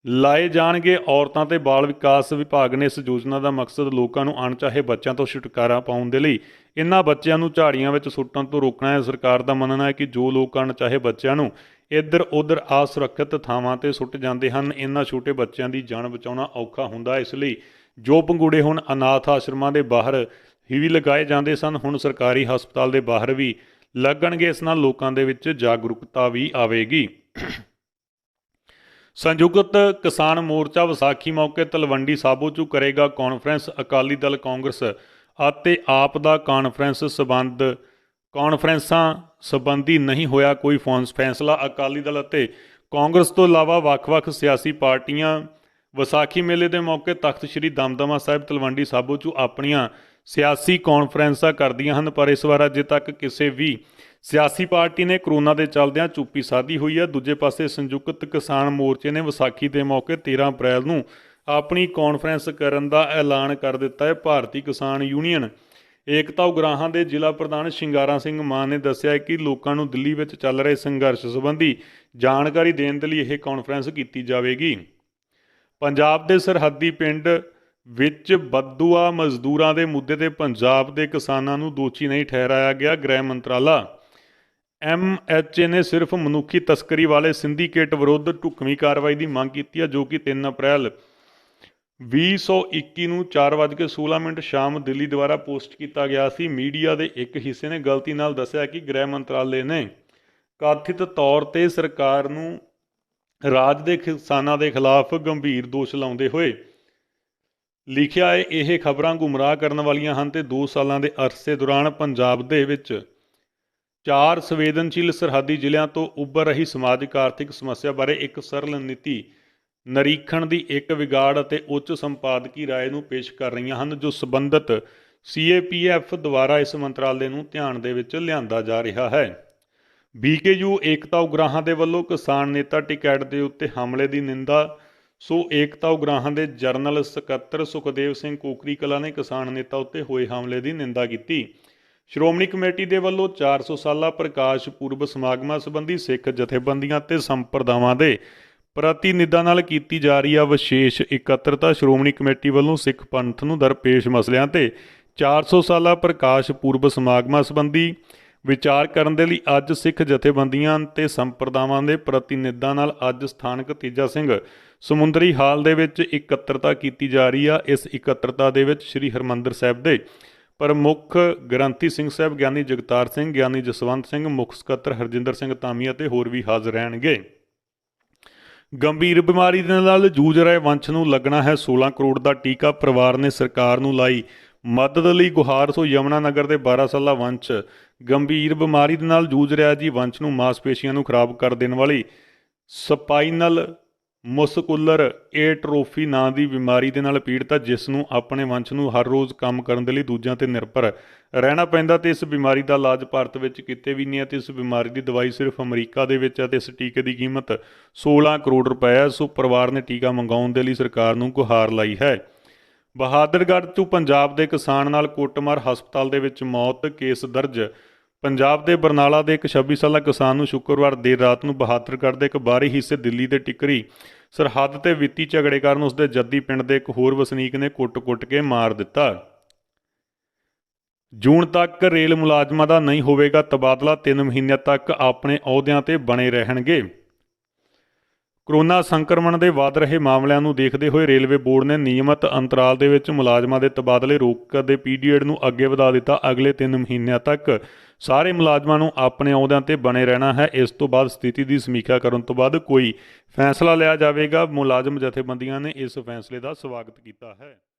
ਲਾਏ ਜਾਣਗੇ। ਔਰਤਾਂ ਤੇ ਬਾਲ ਵਿਕਾਸ ਵਿਭਾਗ ਨੇ ਇਸ ਯੋਜਨਾ ਦਾ ਮਕਸਦ ਲੋਕਾਂ ਨੂੰ ਅਣਚਾਹੇ ਬੱਚਿਆਂ ਤੋਂ ਛੁਟਕਾਰਾ ਪਾਉਣ ਦੇ ਲਈ ਇਹਨਾਂ ਬੱਚਿਆਂ ਨੂੰ ਝਾੜੀਆਂ ਵਿੱਚ ਸੁੱਟਣ ਤੋਂ ਰੋਕਣਾ ਹੈ। ਸਰਕਾਰ ਦਾ ਮੰਨਣਾ ਹੈ ਕਿ ਜੋ ਲੋਕ ਅਣਚਾਹੇ ਬੱਚਿਆਂ ਨੂੰ ਇੱਧਰ ਉੱਧਰ ਅਸੁਰੱਖਿਅਤ ਥਾਵਾਂ ਤੇ ਸੁੱਟ ਜਾਂਦੇ ਹਨ, ਇਹਨਾਂ ਛੋਟੇ ਬੱਚਿਆਂ ਦੀ ਜਾਨ ਬਚਾਉਣਾ ਔਖਾ ਹੁੰਦਾ। ਇਸ ਲਈ ਜੋ ਪੰਘੂੜੇ ਹੁਣ ਅਨਾਥ ਆਸ਼ਰਮਾਂ ਦੇ ਬਾਹਰ ਹੀ ਵੀ ਲਗਾਏ ਜਾਂਦੇ ਸਨ, ਹੁਣ ਸਰਕਾਰੀ ਹਸਪਤਾਲ ਦੇ ਬਾਹਰ ਵੀ ਲੱਗਣਗੇ। ਇਸ ਨਾਲ ਲੋਕਾਂ ਦੇ ਵਿੱਚ ਜਾਗਰੂਕਤਾ ਵੀ ਆਵੇਗੀ। ਸੰਯੁਕਤ ਕਿਸਾਨ ਮੋਰਚਾ ਵਿਸਾਖੀ ਮੌਕੇ ਤਲਵੰਡੀ ਸਾਬੋ 'ਚ ਕਰੇਗਾ ਕਾਨਫਰੰਸ। ਅਕਾਲੀ ਦਲ, ਕਾਂਗਰਸ ਅਤੇ ਆਪ ਦਾ ਕਾਨਫਰੰਸਾਂ ਸੰਬੰਧੀ ਨਹੀਂ ਹੋਇਆ ਕੋਈ ਫੈਸਲਾ। ਅਕਾਲੀ ਦਲ ਅਤੇ ਕਾਂਗਰਸ ਤੋਂ ਇਲਾਵਾ ਵੱਖ-ਵੱਖ ਸਿਆਸੀ ਪਾਰਟੀਆਂ ਵਿਸਾਖੀ ਮੇਲੇ ਦੇ ਮੌਕੇ ਤਖਤ ਸ੍ਰੀ ਦਮਦਮਾ ਸਾਹਿਬ ਤਲਵੰਡੀ ਸਾਬੋ 'ਚ ਆਪਣੀਆਂ ਸਿਆਸੀ ਕਾਨਫਰੰਸਾਂ ਕਰਦੀਆਂ ਹਨ, ਪਰ ਇਸ ਵਾਰ ਅਜੇ ਤੱਕ ਕਿਸੇ ਵੀ ਸਿਆਸੀ ਪਾਰਟੀ ਨੇ ਕਰੋਨਾ ਦੇ ਚੱਲਦਿਆਂ ਚੁੱਪੀ ਸਾਧੀ ਹੋਈ ਹੈ। ਦੂਜੇ ਪਾਸੇ ਸੰਯੁਕਤ ਕਿਸਾਨ ਮੋਰਚੇ ਨੇ ਵਿਸਾਖੀ ਦੇ ਮੌਕੇ 13 ਅਪ੍ਰੈਲ ਨੂੰ ਆਪਣੀ ਕਾਨਫਰੰਸ ਕਰਨ ਦਾ ਐਲਾਨ ਕਰ ਦਿੱਤਾ ਹੈ। ਭਾਰਤੀ ਕਿਸਾਨ ਯੂਨੀਅਨ ਏਕਤਾ ਉਗਰਾਹਾਂ ਦੇ ਜ਼ਿਲ੍ਹਾ ਪ੍ਰਧਾਨ ਸ਼ਿੰਗਾਰਾ ਸਿੰਘ ਮਾਨ ਨੇ ਦੱਸਿਆ ਕਿ ਲੋਕਾਂ ਨੂੰ ਦਿੱਲੀ ਵਿੱਚ ਚੱਲ ਰਹੇ ਸੰਘਰਸ਼ ਸੰਬੰਧੀ ਜਾਣਕਾਰੀ ਦੇਣ ਦੇ ਲਈ ਇਹ ਕਾਨਫਰੰਸ ਕੀਤੀ ਜਾਵੇਗੀ। ਪੰਜਾਬ ਦੇ ਸਰਹੱਦੀ ਪਿੰਡ ਵਿੱਚ ਬਦਦੁਆ ਮਜ਼ਦੂਰਾਂ ਦੇ ਮੁੱਦੇ ਤੇ ਪੰਜਾਬ ਦੇ ਕਿਸਾਨਾਂ ਨੂੰ ਦੋਸ਼ੀ ਨਹੀਂ ਠਹਿਰਾਇਆ ਗਿਆ। ਗ੍ਰਹਿ ਮੰਤਰਾਲਾ MHA ਨੇ ਸਿਰਫ ਮਨੁੱਖੀ ਤਸਕਰੀ ਵਾਲੇ ਸਿੰਡੀਕੇਟ ਵਿਰੁੱਧ ਢੁਕਵੀਂ ਕਾਰਵਾਈ ਦੀ ਮੰਗ ਕੀਤੀ ਹੈ, ਜੋ ਕਿ 3 ਅਪ੍ਰੈਲ 2021 ਨੂੰ 4:16 ਸ਼ਾਮ ਦਿੱਲੀ ਦੁਆਰਾ ਪੋਸਟ ਕੀਤਾ ਗਿਆ ਸੀ। ਮੀਡੀਆ ਦੇ ਇੱਕ ਹਿੱਸੇ ਨੇ ਗਲਤੀ ਨਾਲ ਦੱਸਿਆ ਕਿ ਗ੍ਰਹਿ ਮੰਤਰਾਲੇ ਨੇ ਕਥਿਤ ਤੌਰ ਤੇ ਸਰਕਾਰ ਨੂੰ ਰਾਜ ਦੇ ਕਿਸਾਨਾਂ ਦੇ ਖਿਲਾਫ ਗੰਭੀਰ ਦੋਸ਼ ਲਾਉਂਦੇ ਹੋਏ ਲਿਖਿਆ ਹੈ। ਇਹ ਖਬਰਾਂ ਗੁੰਮਰਾਹ ਕਰਨ ਵਾਲੀਆਂ ਹਨ ਤੇ 2 ਸਾਲਾਂ ਦੇ ਅਰਸੇ ਦੌਰਾਨ ਪੰਜਾਬ ਦੇ ਵਿੱਚ 4 ਸੰਵੇਦਨਸ਼ੀਲ ਸਰਹੱਦੀ ਜ਼ਿਲ੍ਹਿਆਂ ਤੋਂ ਉੱਭਰ ਰਹੀ ਸਮਾਜਿਕ ਆਰਥਿਕ ਸਮੱਸਿਆ ਬਾਰੇ ਇੱਕ ਸਰਲ ਨੀਤੀ ਨਿਰੀਖਣ ਦੀ ਇੱਕ ਵਿਗਾੜ ਅਤੇ ਉੱਚ ਸੰਪਾਦਕੀ ਰਾਏ ਨੂੰ ਪੇਸ਼ ਕਰ ਰਹੀਆਂ ਹਨ, ਜੋ ਸੰਬੰਧਿਤ CAPF ਦੁਆਰਾ ਇਸ ਮੰਤਰਾਲੇ ਨੂੰ ਧਿਆਨ ਦੇ ਵਿੱਚ ਲਿਆਂਦਾ ਜਾ ਰਿਹਾ ਹੈ। BKU ਏਕਤਾ ਉਗਰਾਹਾਂ ਦੇ ਵੱਲੋਂ ਕਿਸਾਨ ਨੇਤਾ ਟਿਕੈਟ ਦੇ ਉੱਤੇ ਹਮਲੇ ਦੀ ਨਿੰਦਾ। ਏਕਤਾ ਉਗਰਾਹਾਂ ਦੇ ਜਨਰਲ ਸਕੱਤਰ ਸੁਖਦੇਵ ਸਿੰਘ ਕੋਕਰੀ ਕਲਾਂ ਨੇ ਕਿਸਾਨ ਨੇਤਾ ਉੱਤੇ ਹੋਏ ਹਮਲੇ ਦੀ ਨਿੰਦਾ ਕੀਤੀ। ਸ਼੍ਰੋਮਣੀ ਕਮੇਟੀ ਦੇ ਵੱਲੋਂ 400 ਸਾਲਾ ਪ੍ਰਕਾਸ਼ ਪੁਰਬ ਸਮਾਗਮਾਂ ਸੰਬੰਧੀ ਸਿੱਖ ਜਥੇਬੰਦੀਆਂ ਤੇ ਸੰਪਰਦਾਵਾਂ ਦੇ ਪ੍ਰਤੀਨਿਧਾਂ ਨਾਲ ਕੀਤੀ ਜਾ ਰਹੀ ਹੈ ਵਿਸ਼ੇਸ਼ ਇਕੱਤਰਤਾ। ਸ਼੍ਰੋਮਣੀ ਕਮੇਟੀ ਵੱਲੋਂ ਸਿੱਖ ਪੰਥ ਨੂੰ ਦਰਪੇਸ਼ ਮਸਲਿਆਂ ਤੇ 400 ਸਾਲਾ ਪ੍ਰਕਾਸ਼ ਪੁਰਬ ਸਮਾਗਮਾਂ ਸੰਬੰਧੀ ਵਿਚਾਰ ਕਰਨ ਦੇ ਲਈ ਅੱਜ ਸਿੱਖ ਜਥੇਬੰਦੀਆਂ ਤੇ ਸੰਪਰਦਾਵਾਂ ਦੇ ਪ੍ਰਤੀਨਿਧਾਂ ਨਾਲ ਅੱਜ ਸਥਾਨਕ ਤੇਜਾ ਸਿੰਘ ਸਮੁੰਦਰੀ ਹਾਲ ਦੇ ਵਿੱਚ ਇਕੱਤਰਤਾ ਕੀਤੀ ਜਾ ਰਹੀ ਆ। ਇਸ ਇਕੱਤਰਤਾ ਦੇ ਵਿੱਚ ਸ੍ਰੀ ਹਰਿਮੰਦਰ ਸਾਹਿਬ ਦੇ ਪ੍ਰਮੁੱਖ ਗ੍ਰੰਥੀ ਸਿੰਘ ਸਾਹਿਬ ਗਿਆਨੀ ਜਗਤਾਰ ਸਿੰਘ, ਗਿਆਨੀ ਜਸਵੰਤ ਸਿੰਘ, ਮੁੱਖ ਸਕੱਤਰ ਹਰਜਿੰਦਰ ਸਿੰਘ ਧਾਮੀ ਅਤੇ ਹੋਰ ਵੀ ਹਾਜ਼ਰ ਰਹਿਣਗੇ। ਗੰਭੀਰ ਬਿਮਾਰੀ ਦੇ ਨਾਲ ਜੂਝ ਰਹੇ ਵੰਸ਼ ਨੂੰ ਲੱਗਣਾ ਹੈ 16 ਕਰੋੜ ਦਾ ਟੀਕਾ। ਪਰਿਵਾਰ ਨੇ ਸਰਕਾਰ ਨੂੰ ਲਾਈ ਮਦਦ ਲਈ ਗੁਹਾਰ। ਯਮੁਨਾ ਨਗਰ ਦੇ 12 ਸਾਲਾ ਵੰਸ਼ ਗੰਭੀਰ ਬਿਮਾਰੀ ਦੇ ਨਾਲ ਜੂਝ ਰਿਹਾ ਜੀ। ਵੰਸ਼ ਨੂੰ ਮਾਸਪੇਸ਼ੀਆਂ ਨੂੰ ਖਰਾਬ ਕਰ ਦੇਣ ਵਾਲੀ ਸਪਾਈਨਲ ਮੁਸਕੂਲਰ ਏਟਰੋਫੀ ਨਾਂ ਦੀ ਬਿਮਾਰੀ ਦੇ ਨਾਲ ਪੀੜਤ ਹੈ, ਜਿਸ ਨੂੰ ਆਪਣੇ ਵੰਸ਼ ਨੂੰ ਹਰ ਰੋਜ਼ ਕੰਮ ਕਰਨ ਦੇ ਲਈ ਦੂਜਿਆਂ ਤੇ ਨਿਰਭਰ ਰਹਿਣਾ ਪੈਂਦਾ ਤੇ ਇਸ ਬਿਮਾਰੀ ਦਾ ਇਲਾਜ ਭਾਰਤ ਵਿੱਚ ਕਿਤੇ ਵੀ ਨਹੀਂ ਹੈ ਤੇ ਇਸ ਬਿਮਾਰੀ ਦੀ ਦਵਾਈ ਸਿਰਫ ਅਮਰੀਕਾ ਦੇ ਵਿੱਚ ਹੈ ਤੇ ਇਸ ਟੀਕੇ ਦੀ ਕੀਮਤ 16 ਕਰੋੜ ਰੁਪਏ ਹੈ। ਪਰਿਵਾਰ ਨੇ ਟੀਕਾ ਮੰਗਾਉਣ ਦੇ ਲਈ ਸਰਕਾਰ ਨੂੰ ਗੁਹਾਰ ਲਾਈ ਹੈ। ਬਹਾਦਰਗੜ੍ਹ ਤੋਂ ਪੰਜਾਬ ਦੇ ਕਿਸਾਨ ਨਾਲ ਕੁੱਟਮਾਰ, ਹਸਪਤਾਲ ਦੇ ਵਿੱਚ ਮੌਤ। ਕੇਸ ਦਰਜ। ਪੰਜਾਬ ਦੇ ਬਰਨਾਲਾ ਦੇ ਇੱਕ 26 ਸਾਲਾ ਕਿਸਾਨ ਨੂੰ ਸ਼ੁੱਕਰਵਾਰ ਦੇਰ ਰਾਤ ਨੂੰ ਬਹਾਦਰਗੜ੍ਹ ਦੇ ਇੱਕ ਬਾਹਰੀ ਹਿੱਸੇ ਦਿੱਲੀ ਦੇ ਟਿੱਕਰੀ ਸਰਹੱਦ ਤੇ ਵਿੱਤੀ ਝਗੜੇ ਕਾਰਨ ਉਸਦੇ ਜੱਦੀ ਪਿੰਡ ਦੇ ਇੱਕ ਹੋਰ ਵਸਨੀਕ ਨੇ ਕੁੱਟ-ਕੁੱਟ ਕੇ ਮਾਰ ਦਿੱਤਾ। ਜੂਨ ਤੱਕ ਰੇਲ ਮੁਲਾਜ਼ਮਾਂ ਦਾ ਨਹੀਂ ਹੋਵੇਗਾ ਤਬਾਦਲਾ, 3 ਮਹੀਨਿਆਂ ਤੱਕ ਆਪਣੇ ਅਹੁਦਿਆਂ ਤੇ ਬਣੇ ਰਹਿਣਗੇ। ਕੋਰੋਨਾ ਸੰਕਰਮਣ ਦੇ ਵਧ ਰਹੇ ਮਾਮਲਿਆਂ ਨੂੰ ਦੇਖਦੇ ਹੋਏ ਰੇਲਵੇ ਬੋਰਡ ਨੇ ਨਿਯਮਤ ਅੰਤਰਾਲ ਦੇ ਵਿੱਚ ਮੁਲਾਜ਼ਮਾਂ ਦੇ ਤਬਾਦਲੇ ਰੋਕ ਦੇ ਪੀਰੀਅਡ ਨੂੰ ਅੱਗੇ ਵਧਾ ਦਿੱਤਾ। ਅਗਲੇ 3 ਮਹੀਨਿਆਂ ਤੱਕ ਸਾਰੇ ਮੁਲਾਜ਼ਮਾਂ ਨੂੰ ਆਪਣੇ ਅਹੁਦਿਆਂ ਤੇ ਬਣੇ ਰਹਿਣਾ ਹੈ। ਇਸ ਤੋਂ ਬਾਅਦ ਸਥਿਤੀ ਦੀ ਸਮੀਖਿਆ ਕਰਨ ਤੋਂ ਬਾਅਦ ਕੋਈ ਫੈਸਲਾ ਲਿਆ ਜਾਵੇਗਾ। ਮੁਲਾਜ਼ਮ ਜਥੇਬੰਦੀਆਂ ਨੇ ਇਸ ਫੈਸਲੇ ਦਾ ਸਵਾਗਤ ਕੀਤਾ ਹੈ।